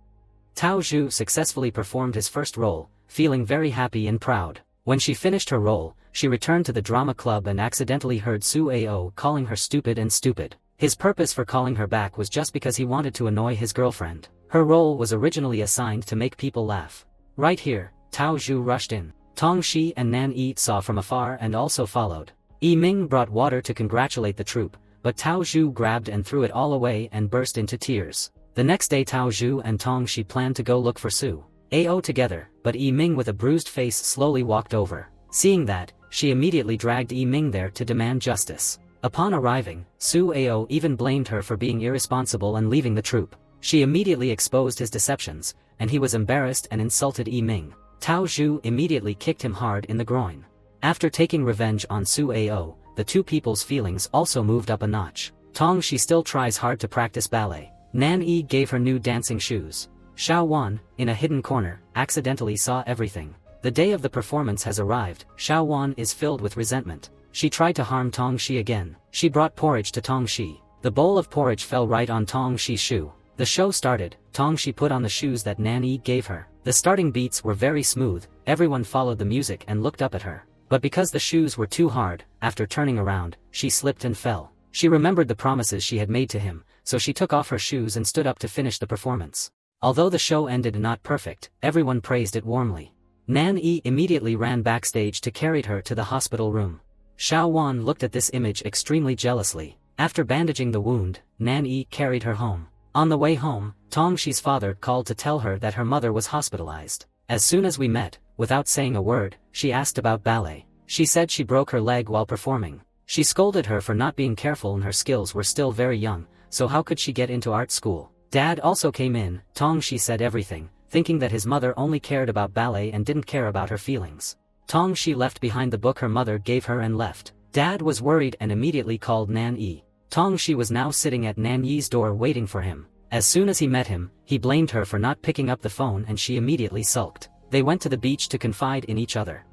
Tao Zhu successfully performed his first role, feeling very happy and proud. When she finished her role, she returned to the drama club and accidentally heard Su Ao calling her stupid and stupid. His purpose for calling her back was just because he wanted to annoy his girlfriend. Her role was originally assigned to make people laugh. Right here, Tao Zhu rushed in. Tong Shi and Nan Yi saw from afar and also followed. Yi Ming brought water to congratulate the troupe, but Tao Zhu grabbed and threw it all away and burst into tears. The next day Tao Zhu and Tong Shi planned to go look for Su Ao together, but Yi Ming with a bruised face slowly walked over. Seeing that, she immediately dragged Yi Ming there to demand justice. Upon arriving, Su Ao even blamed her for being irresponsible and leaving the troupe. She immediately exposed his deceptions, and he was embarrassed and insulted Yi Ming. Tao Zhu immediately kicked him hard in the groin. After taking revenge on Su Ao, the two people's feelings also moved up a notch. Tong Shi still tries hard to practice ballet. Nan Yi gave her new dancing shoes. Xiao Wan, in a hidden corner, accidentally saw everything. The day of the performance has arrived. Xiao Wan is filled with resentment. She tried to harm Tong Shi again. She brought porridge to Tong Shi. The bowl of porridge fell right on Tong Shi's shoe. The show started. Tong Shi put on the shoes that Nan Yi gave her. The starting beats were very smooth. Everyone followed the music and looked up at her. But because the shoes were too hard, after turning around, she slipped and fell. She remembered the promises she had made to him, so she took off her shoes and stood up to finish the performance. Although the show ended not perfect, everyone praised it warmly. Nan Yi immediately ran backstage to carry her to the hospital room. Xiao Wan looked at this image extremely jealously. After bandaging the wound, Nan Yi carried her home. On the way home, Tong Shi's father called to tell her that her mother was hospitalized. As soon as we met, without saying a word, she asked about ballet. She said she broke her leg while performing. She scolded her for not being careful and her skills were still very young, so how could she get into art school? Dad also came in. Tong Shi said everything, thinking that his mother only cared about ballet and didn't care about her feelings. Tong Shi left behind the book her mother gave her and left. Dad was worried and immediately called Nan Yi. Tong Shi was now sitting at Nan Yi's door waiting for him. As soon as he met him, he blamed her for not picking up the phone and she immediately sulked. They went to the beach to confide in each other.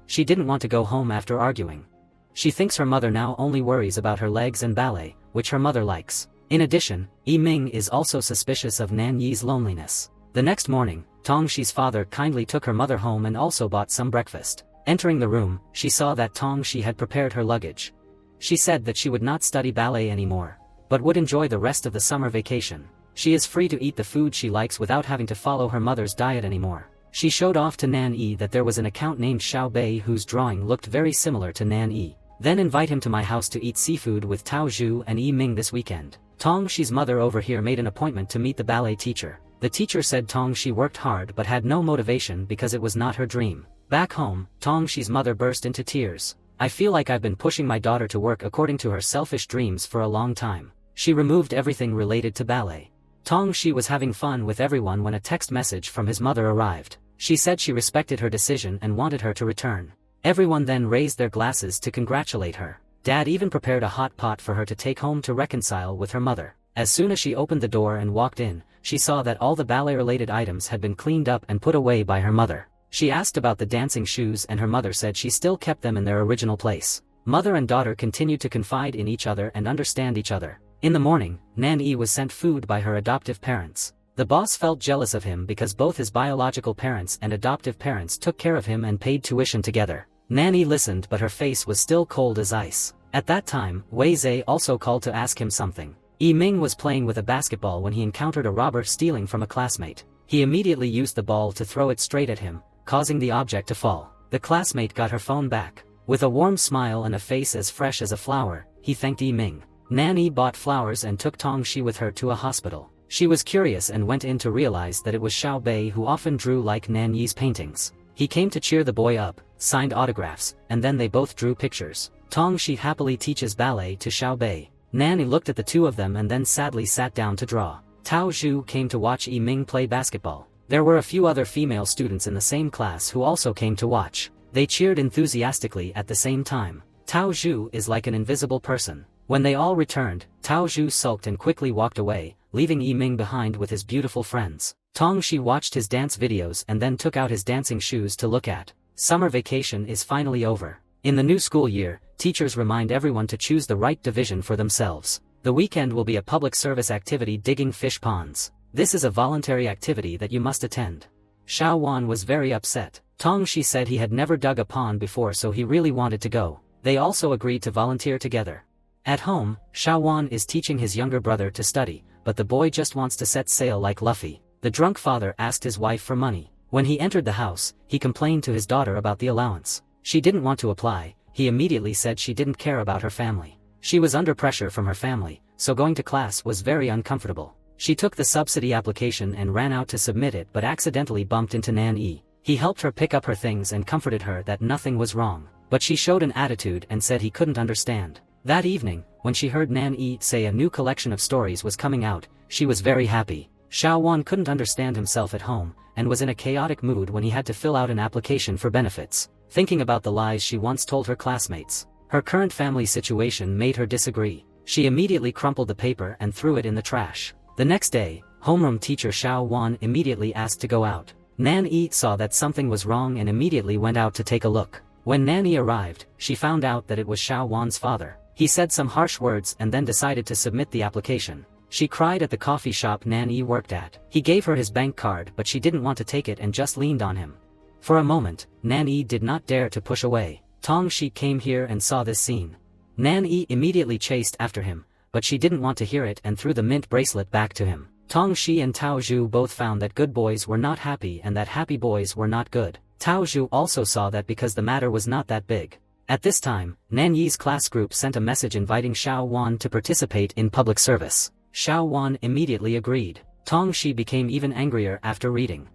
She didn't want to go home after arguing. She thinks her mother now only worries about her legs and ballet, which her mother likes. In addition, Yi Ming is also suspicious of Nan Yi's loneliness. The next morning, Tong Shi's father kindly took her mother home and also bought some breakfast. Entering the room, she saw that Tong Shi had prepared her luggage. She said that she would not study ballet anymore, but would enjoy the rest of the summer vacation. She is free to eat the food she likes without having to follow her mother's diet anymore. She showed off to Nan Yi that there was an account named Xiao Bei whose drawing looked very similar to Nan Yi. Then invite him to my house to eat seafood with Tao Zhu and Yi Ming this weekend. Tong Shi's mother over here made an appointment to meet the ballet teacher. The teacher said Tong Shi worked hard but had no motivation because it was not her dream. Back home, Tong Shi's mother burst into tears. I feel like I've been pushing my daughter to work according to her selfish dreams for a long time. She removed everything related to ballet. Tong Shi was having fun with everyone when a text message from his mother arrived. She said she respected her decision and wanted her to return. Everyone then raised their glasses to congratulate her. Dad even prepared a hot pot for her to take home to reconcile with her mother. As soon as she opened the door and walked in, she saw that all the ballet-related items had been cleaned up and put away by her mother. She asked about the dancing shoes and her mother said she still kept them in their original place. Mother and daughter continued to confide in each other and understand each other. In the morning, Nan-ee was sent food by her adoptive parents. The boss felt jealous of him because both his biological parents and adoptive parents took care of him and paid tuition together. Nan-ee listened but her face was still cold as ice. At that time, Wei Zhe also called to ask him something. Yi Ming was playing with a basketball when he encountered a robber stealing from a classmate. He immediately used the ball to throw it straight at him, causing the object to fall. The classmate got her phone back. With a warm smile and a face as fresh as a flower, he thanked Yi Ming. Nan-ee bought flowers and took Tong Shi with her to a hospital. She was curious and went in to realize that it was Xiao Bei who often drew like Nan-ee's paintings. He came to cheer the boy up, signed autographs, and then they both drew pictures. Tong Shi happily teaches ballet to Xiao Bei. Nan-ee looked at the two of them and then sadly sat down to draw. Tao Zhu came to watch Yi Ming play basketball. There were a few other female students in the same class who also came to watch. They cheered enthusiastically at the same time. Tao Zhu is like an invisible person. When they all returned, Tao Zhu sulked and quickly walked away, leaving Yi Ming behind with his beautiful friends. Tong Shi watched his dance videos and then took out his dancing shoes to look at. Summer vacation is finally over. In the new school year, teachers remind everyone to choose the right division for themselves. The weekend will be a public service activity digging fish ponds. This is a voluntary activity that you must attend. Xiao Wan was very upset. Tong Shi said he had never dug a pond before so he really wanted to go. They also agreed to volunteer together. At home, Xiao Wan is teaching his younger brother to study, but the boy just wants to set sail like Luffy. The drunk father asked his wife for money. When he entered the house, he complained to his daughter about the allowance. She didn't want to apply. He immediately said she didn't care about her family. She was under pressure from her family, so going to class was very uncomfortable. She took the subsidy application and ran out to submit it but accidentally bumped into Nan-ee. He helped her pick up her things and comforted her that nothing was wrong, but she showed an attitude and said he couldn't understand. That evening, when she heard Nan-ee say a new collection of stories was coming out, she was very happy. Xiao Wan couldn't understand himself at home, and was in a chaotic mood when he had to fill out an application for benefits, thinking about the lies she once told her classmates. Her current family situation made her disagree. She immediately crumpled the paper and threw it in the trash. The next day, homeroom teacher Xiao Wan immediately asked to go out. Nan-ee saw that something was wrong and immediately went out to take a look. When Nan-ee arrived, she found out that it was Xiao Wan's father. He said some harsh words and then decided to submit the application. She cried at the coffee shop Nan-ee worked at. He gave her his bank card but she didn't want to take it and just leaned on him. For a moment, Nan-ee did not dare to push away. Tong Shi came here and saw this scene. Nan-ee immediately chased after him, but she didn't want to hear it and threw the mint bracelet back to him. Tong Shi and Tao Zhu both found that good boys were not happy and that happy boys were not good. Tao Zhu also saw that because the matter was not that big. At this time, Nan-ee's class group sent a message inviting Xiao Wan to participate in public service. Xiao Wan immediately agreed. Tong Shi became even angrier after reading.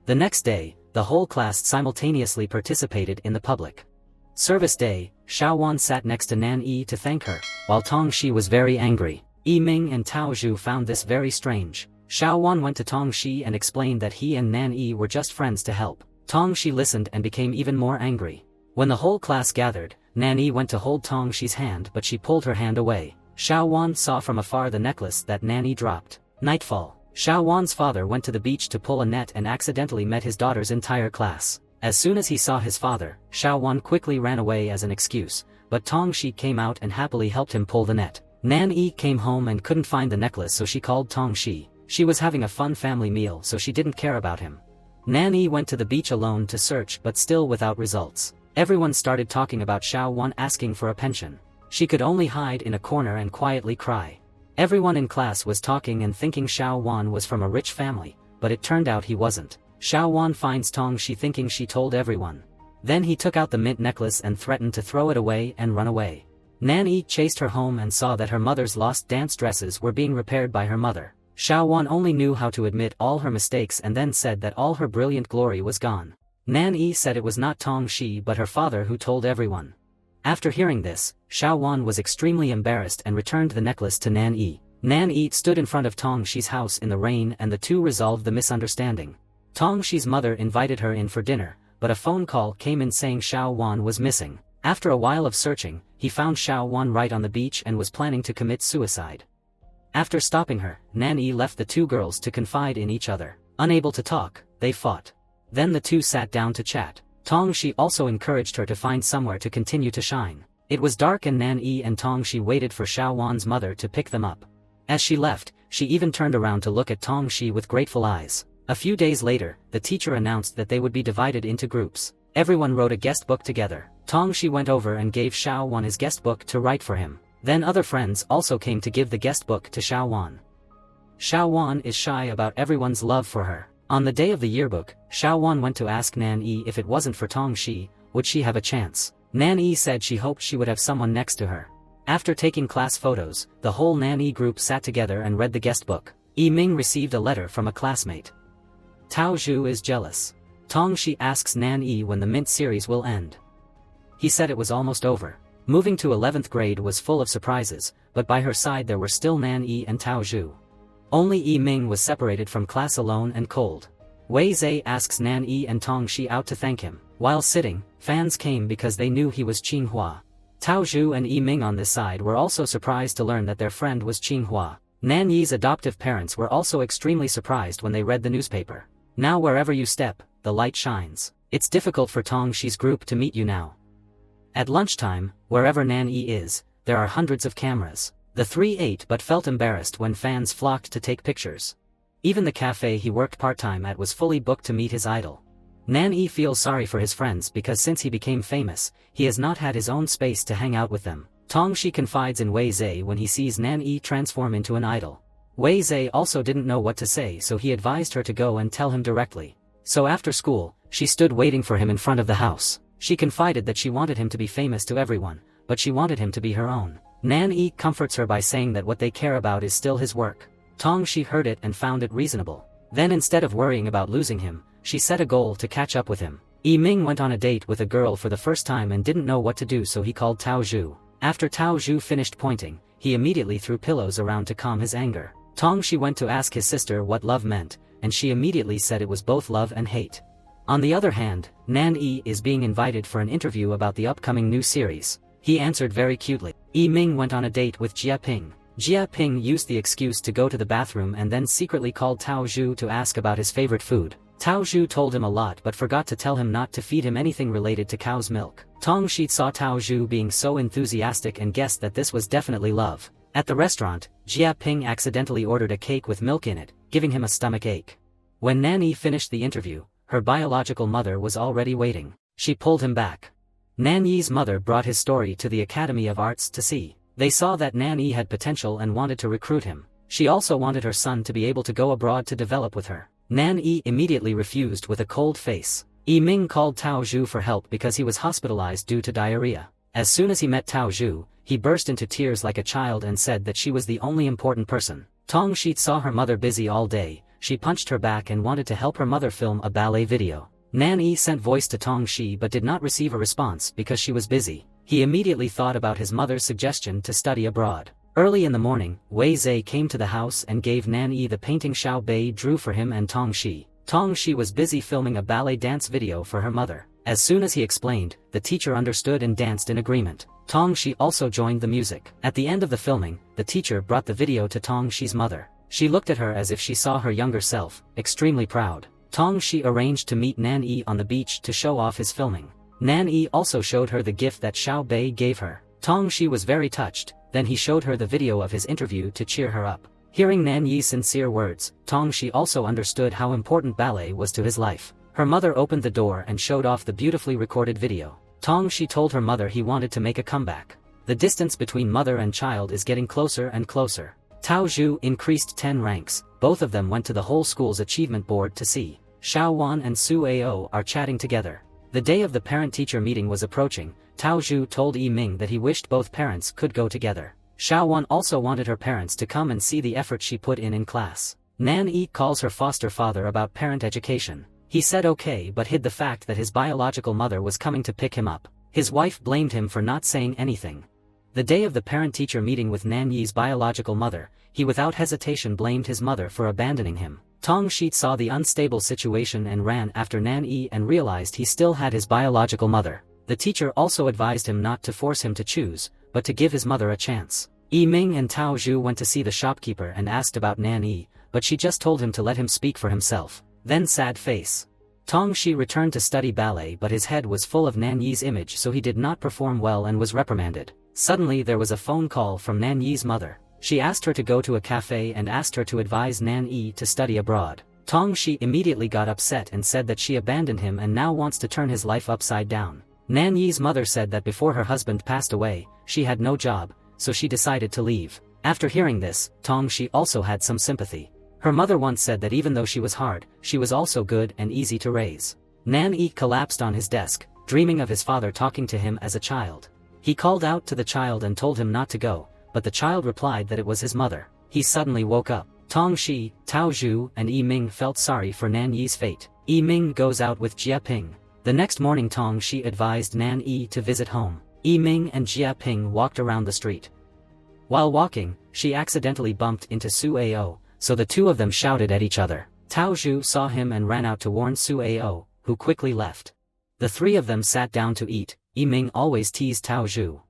The next day, the whole class simultaneously participated in the public service day. Xiao Wan sat next to Nan-ee to thank her, while Tong Shi was very angry. Yi Ming and Tao Zhu found this very strange. Xiao Wan went to Tong Shi and explained that he and Nan-ee were just friends to help. Tong Shi listened and became even more angry. When the whole class gathered, Nan-ee went to hold Tong Shi's hand but she pulled her hand away. Xiao Wan saw from afar the necklace that Nan-ee dropped. Nightfall. Xiao Wan's father went to the beach to pull a net and accidentally met his daughter's entire class. As soon as he saw his father, Xiao Wan quickly ran away as an excuse, but Tong Shi came out and happily helped him pull the net. Nan-ee came home and couldn't find the necklace so she called Tong Shi. She was having a fun family meal so she didn't care about him. Nan-ee went to the beach alone to search but still without results. Everyone started talking about Xiao Wan asking for a pension. She could only hide in a corner and quietly cry. Everyone in class was talking and thinking Xiao Wan was from a rich family, but it turned out he wasn't. Xiao Wan finds Tong Shi thinking she told everyone. Then he took out the mint necklace and threatened to throw it away and run away. Nan-ee chased her home and saw that her mother's lost dance dresses were being repaired by her mother. Xiao Wan only knew how to admit all her mistakes and then said that all her brilliant glory was gone. Nan-ee said it was not Tong Shi but her father who told everyone. After hearing this, Xiao Wan was extremely embarrassed and returned the necklace to Nan-ee. Nan-ee stood in front of Tong Shi's house in the rain and the two resolved the misunderstanding. Tong Shi's mother invited her in for dinner, but a phone call came in saying Xiao Wan was missing. After a while of searching, he found Xiao Wan right on the beach and was planning to commit suicide. After stopping her, Nan-ee left the two girls to confide in each other. Unable to talk, they fought. Then the two sat down to chat. Tong Shi also encouraged her to find somewhere to continue to shine. It was dark and Nan Yi and Tong Shi waited for Xiao Wan's mother to pick them up. As she left, she even turned around to look at Tong Shi with grateful eyes. A few days later, the teacher announced that they would be divided into groups. Everyone wrote a guest book together. Tong Shi went over and gave Xiao Wan his guest book to write for him. Then other friends also came to give the guest book to Xiao Wan. Xiao Wan is shy about everyone's love for her. On the day of the yearbook, Xiao Wan went to ask Nan Yi if it wasn't for Tong Shi, would she have a chance. Nan Yi said she hoped she would have someone next to her. After taking class photos, the whole Nan Yi group sat together and read the guest book. Yi Ming received a letter from a classmate. Tao Zhu is jealous. Tong Shi asks Nan Yi when the Mint series will end. He said it was almost over. Moving to 11th grade was full of surprises, but by her side there were still Nan Yi and Tao Zhu. Only Yi Ming was separated from class alone and cold. Wei Zhe asks Nan Yi and Tong Shi out to thank him. While sitting, fans came because they knew he was Qinghua. Tao Zhu and Yi Ming on this side were also surprised to learn that their friend was Qinghua. Nan Yi's adoptive parents were also extremely surprised when they read the newspaper. Now wherever you step, the light shines. It's difficult for Tong Shi's group to meet you now. At lunchtime, wherever Nan Yi is, there are hundreds of cameras. The three ate but felt embarrassed when fans flocked to take pictures. Even the cafe he worked part-time at was fully booked to meet his idol. Nan Yi feels sorry for his friends because since he became famous, he has not had his own space to hang out with them. Tong Shi confides in Wei Zhe when he sees Nan Yi transform into an idol. Wei Zhe also didn't know what to say, so he advised her to go and tell him directly. So after school, she stood waiting for him in front of the house. She confided that she wanted him to be famous to everyone, but she wanted him to be her own. Nan Yi comforts her by saying that what they care about is still his work. Tong Shi heard it and found it reasonable. Then instead of worrying about losing him, she set a goal to catch up with him. Yi Ming went on a date with a girl for the first time and didn't know what to do, so he called Tao Zhu. After Tao Zhu finished pointing, he immediately threw pillows around to calm his anger. Tong Shi went to ask his sister what love meant, and she immediately said it was both love and hate. On the other hand, Nan Yi is being invited for an interview about the upcoming new series. He answered very cutely. Yi Ming went on a date with Jia Ping. Jia Ping used the excuse to go to the bathroom and then secretly called Tao Zhu to ask about his favorite food. Tao Zhu told him a lot but forgot to tell him not to feed him anything related to cow's milk. Tong Shi saw Tao Zhu being so enthusiastic and guessed that this was definitely love. At the restaurant, Jia Ping accidentally ordered a cake with milk in it, giving him a stomach ache. When Nan Yi finished the interview, her biological mother was already waiting. She pulled him back. Nan Yi's mother brought his story to the Academy of Arts to see. They saw that Nan Yi had potential and wanted to recruit him. She also wanted her son to be able to go abroad to develop with her. Nan Yi immediately refused with a cold face. Yi Ming called Tao Zhu for help because he was hospitalized due to diarrhea. As soon as he met Tao Zhu, he burst into tears like a child and said that she was the only important person. Tong Shi saw her mother busy all day. She punched her back and wanted to help her mother film a ballet video. Nan Yi sent voice to Tong Shi but did not receive a response because she was busy. He immediately thought about his mother's suggestion to study abroad. Early in the morning, Wei Zhe came to the house and gave Nan Yi the painting Xiao Bei drew for him and Tong Shi. Tong Shi was busy filming a ballet dance video for her mother. As soon as he explained, the teacher understood and danced in agreement. Tong Shi also joined the music. At the end of the filming, the teacher brought the video to Tong Shi's mother. She looked at her as if she saw her younger self, extremely proud. Tong Shi arranged to meet Nan Yi on the beach to show off his filming. Nan Yi also showed her the gift that Xiao Bei gave her. Tong Shi was very touched, then he showed her the video of his interview to cheer her up. Hearing Nan Yi's sincere words, Tong Shi also understood how important ballet was to his life. Her mother opened the door and showed off the beautifully recorded video. Tong Shi told her mother he wanted to make a comeback. The distance between mother and child is getting closer and closer. Tao Zhu increased 10 ranks, both of them went to the whole school's achievement board to see. Xiao Wan and Su Ao are chatting together. The day of the parent-teacher meeting was approaching. Tao Zhu told Yi Ming that he wished both parents could go together. Xiao Wan also wanted her parents to come and see the effort she put in class. Nan Yi calls her foster father about parent education. He said okay but hid the fact that his biological mother was coming to pick him up. His wife blamed him for not saying anything. The day of the parent-teacher meeting with Nan Yi's biological mother, he without hesitation blamed his mother for abandoning him. Tong Shi saw the unstable situation and ran after Nan Yi and realized he still had his biological mother. The teacher also advised him not to force him to choose, but to give his mother a chance. Yi Ming and Tao Zhu went to see the shopkeeper and asked about Nan Yi, but she just told him to let him speak for himself. Then sad face. Tong Shi returned to study ballet, but his head was full of Nan Yi's image, so he did not perform well and was reprimanded. Suddenly there was a phone call from Nan Yi's mother. She asked her to go to a cafe and asked her to advise Nan Yi to study abroad. Tong Shi immediately got upset and said that she abandoned him and now wants to turn his life upside down. Nan Yi's mother said that before her husband passed away, she had no job, so she decided to leave. After hearing this, Tong Shi also had some sympathy. Her mother once said that even though she was hard, she was also good and easy to raise. Nan Yi collapsed on his desk, dreaming of his father talking to him as a child. He called out to the child and told him not to go, but the child replied that it was his mother. He suddenly woke up. Tong Shi, Tao Zhu and Yi Ming felt sorry for Nan Yi's fate. Yi Ming goes out with Jia Ping. The next morning Tong Shi advised Nan Yi to visit home. Yi Ming and Jia Ping walked around the street. While walking, she accidentally bumped into Su Ao, so the two of them shouted at each other. Tao Zhu saw him and ran out to warn Su Ao, who quickly left. The three of them sat down to eat. Yi Ming always teased Tao Zhu.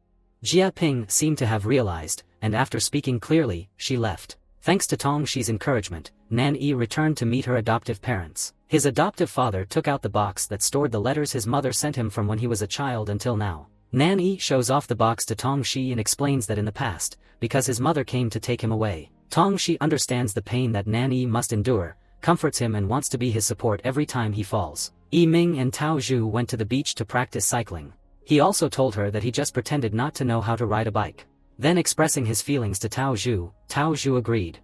Jia Ping seemed to have realized, and after speaking clearly, she left. Thanks to Tong Shi's encouragement, Nan Yi returned to meet her adoptive parents. His adoptive father took out the box that stored the letters his mother sent him from when he was a child until now. Nan Yi shows off the box to Tong Shi and explains that in the past, because his mother came to take him away, Tong Shi understands the pain that Nan Yi must endure, comforts him and wants to be his support every time he falls. Yi Ming and Tao Zhu went to the beach to practice cycling. He also told her that he just pretended not to know how to ride a bike. Then expressing his feelings to Tao Zhu agreed.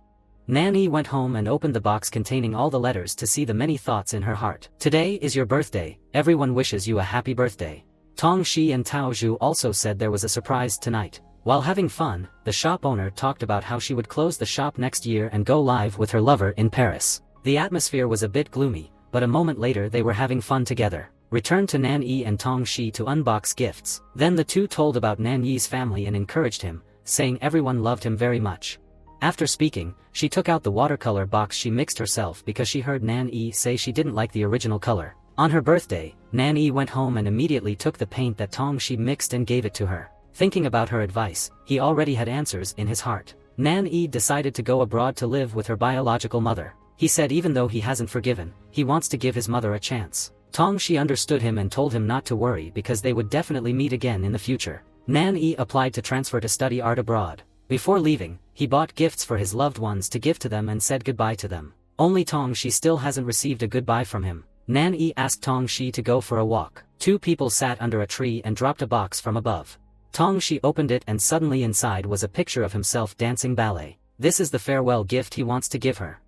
Nan Yi went home and opened the box containing all the letters to see the many thoughts in her heart. Today is your birthday, everyone wishes you a happy birthday. Tong Shi and Tao Zhu also said there was a surprise tonight. While having fun, the shop owner talked about how she would close the shop next year and go live with her lover in Paris. The atmosphere was a bit gloomy, but a moment later they were having fun together. Returned to Nan Yi and Tong Shi to unbox gifts. Then the two told about Nan Yi's family and encouraged him, saying everyone loved him very much. After speaking, she took out the watercolor box she mixed herself because she heard Nan Yi say she didn't like the original color. On her birthday, Nan Yi went home and immediately took the paint that Tong Shi mixed and gave it to her. Thinking about her advice, he already had answers in his heart. Nan Yi decided to go abroad to live with her biological mother. He said even though he hasn't forgiven, he wants to give his mother a chance. Tong Shi understood him and told him not to worry because they would definitely meet again in the future. Nan Yi applied to transfer to study art abroad. Before leaving, he bought gifts for his loved ones to give to them and said goodbye to them. Only Tong Shi still hasn't received a goodbye from him. Nan Yi asked Tong Shi to go for a walk. Two people sat under a tree and dropped a box from above. Tong Shi opened it and suddenly inside was a picture of himself dancing ballet. This is the farewell gift he wants to give her.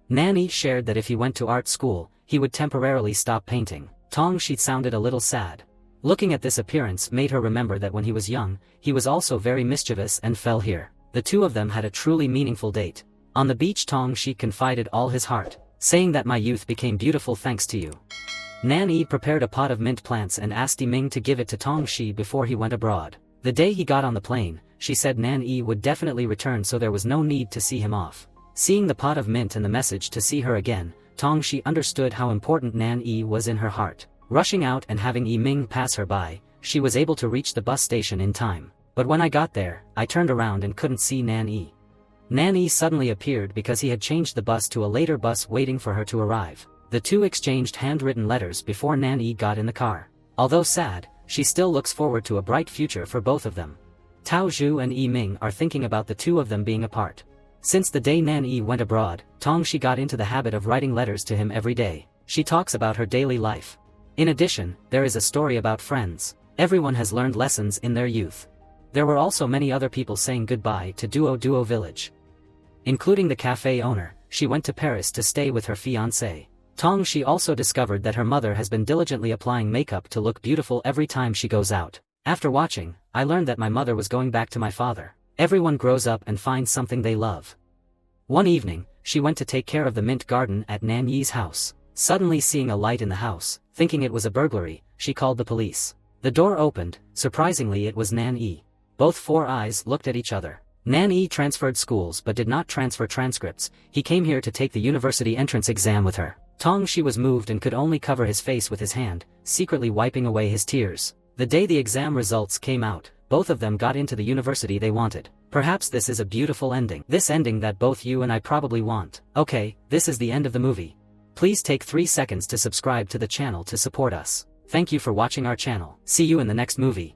Nan Yi shared that if he went to art school, he would temporarily stop painting. Tong Shi sounded a little sad. Looking at this appearance made her remember that when he was young, he was also very mischievous and fell here. The two of them had a truly meaningful date. On the beach Tong Shi confided all his heart, saying that my youth became beautiful thanks to you. Nan Yi prepared a pot of mint plants and asked Yi Ming to give it to Tong Shi before he went abroad. The day he got on the plane, she said Nan Yi would definitely return so there was no need to see him off. Seeing the pot of mint and the message to see her again, Tong Shi understood how important Nan Yi was in her heart. Rushing out and having Yi Ming pass her by, she was able to reach the bus station in time. But when I got there, I turned around and couldn't see Nan Yi. Nan Yi suddenly appeared because he had changed the bus to a later bus waiting for her to arrive. The two exchanged handwritten letters before Nan Yi got in the car. Although sad, she still looks forward to a bright future for both of them. Tao Zhu and Yi Ming are thinking about the two of them being apart. Since the day Nan Yi went abroad, Tong Shi got into the habit of writing letters to him every day. She talks about her daily life. In addition, there is a story about friends. Everyone has learned lessons in their youth. There were also many other people saying goodbye to Duo Village. Including the cafe owner, she went to Paris to stay with her fiancé. Tong Shi also discovered that her mother has been diligently applying makeup to look beautiful every time she goes out. After watching, I learned that my mother was going back to my father. Everyone grows up and finds something they love. One evening, she went to take care of the mint garden at Nan Yi's house. Suddenly seeing a light in the house, thinking it was a burglary, she called the police. The door opened, surprisingly it was Nan Yi. Both four eyes looked at each other. Nan Yi transferred schools but did not transfer transcripts. He came here to take the university entrance exam with her. Tong Shi was moved and could only cover his face with his hand, secretly wiping away his tears. The day the exam results came out, both of them got into the university they wanted. Perhaps this is a beautiful ending. This ending that both you and I probably want. Okay, this is the end of the movie. Please take 3 seconds to subscribe to the channel to support us. Thank you for watching our channel. See you in the next movie.